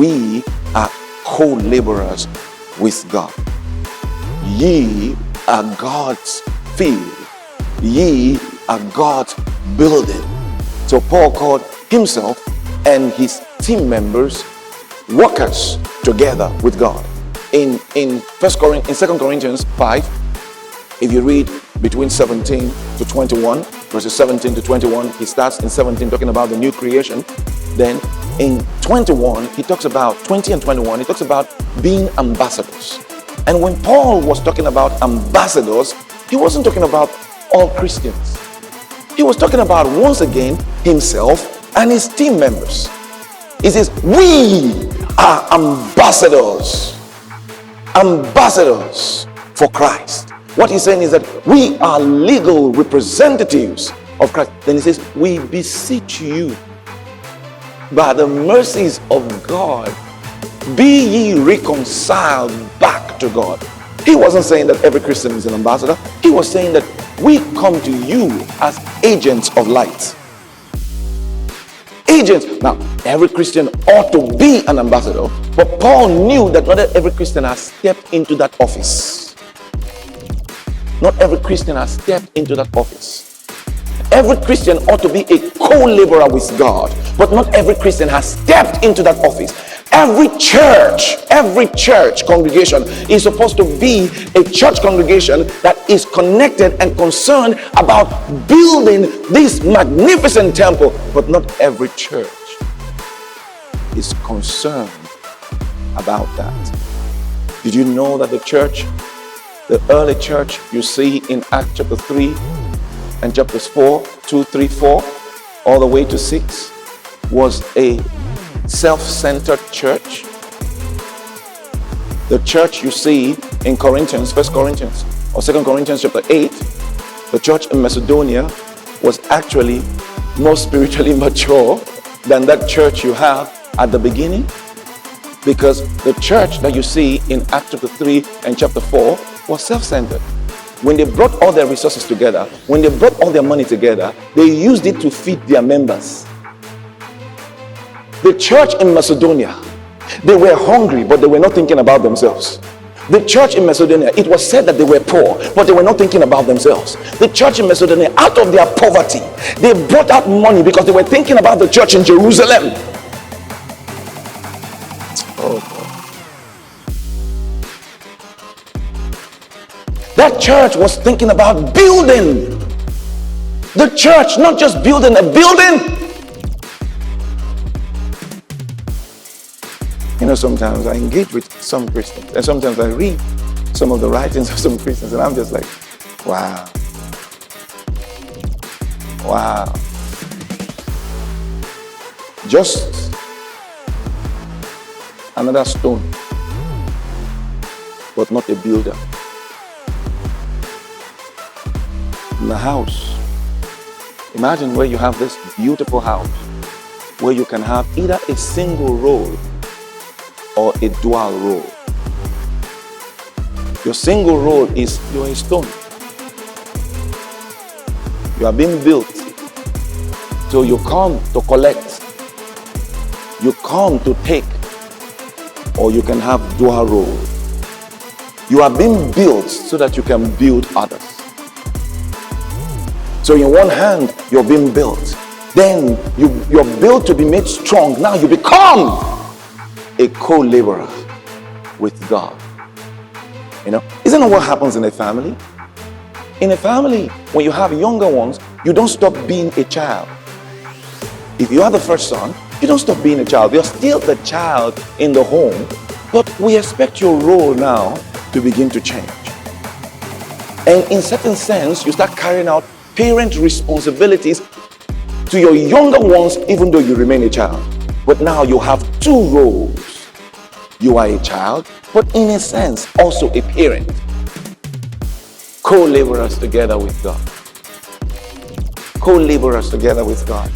we are co-laborers with God. Ye are God's field. Ye are God's building. So Paul called himself and his team members workers together with God. In 2 Corinthians 5, if you read between 17 to 21, verses 17 to 21, he starts in 17 talking about the new creation. Then in 21, he talks about 20 and 21, he talks about being ambassadors. And when Paul was talking about ambassadors, he wasn't talking about all Christians. He was talking about, once again, himself and his team members. He says, we are ambassadors for Christ. What he's saying is that we are legal representatives of Christ. Then he says, we beseech you by the mercies of God, be ye reconciled back to God. He wasn't saying that every Christian is an ambassador. He was saying that we come to you as agents of light. Agents. Now, every Christian ought to be an ambassador, but Paul knew that not every Christian has stepped into that office. Not every Christian has stepped into that office. Every Christian ought to be a co-laborer with God, but not every Christian has stepped into that office. Every church congregation is supposed to be a church congregation that is connected and concerned about building this magnificent temple, but not every church is concerned about that. Did you know that the early church you see in Acts chapter 3 and chapters 4, 2, 3, 4, all the way to 6 was a self-centered church? The church you see in Corinthians, 1 Corinthians or 2 Corinthians chapter 8, the church in Macedonia was actually more spiritually mature than that church you have at the beginning, because the church that you see in Acts chapter 3 and chapter 4 was self-centered. When they brought all their resources together, when they brought all their money together, they used it to feed their members. The church in Macedonia, they were hungry, but they were not thinking about themselves. The church in Macedonia, it was said that they were poor, but they were not thinking about themselves. The church in Macedonia, out of their poverty, they brought out money because they were thinking about the church in Jerusalem. Oh God. That church was thinking about building the church, not just building a building. You know, sometimes I engage with some Christians, and sometimes I read some of the writings of some Christians, and I'm just like, wow. Just another stone, but not a builder. In the house, imagine where you have this beautiful house, where you can have either a single roll or a dual roll. Your single roll is you're a stone. You are being built. So you come to collect, you come to take, or you can have dual roll. You are being built so that you can build others. So in one hand, you're being built. Then you're built to be made strong. Now you become a co-laborer with God. You know, isn't that what happens in a family? In a family, when you have younger ones, you don't stop being a child. If you are the first son, you don't stop being a child. You're still the child in the home, but we expect your role now to begin to change. And in certain sense, you start carrying out parent responsibilities to your younger ones, even though you remain a child. But now you have two roles. You are a child, but in a sense, also a parent. Co-laborers together with God. Co-laborers together with God.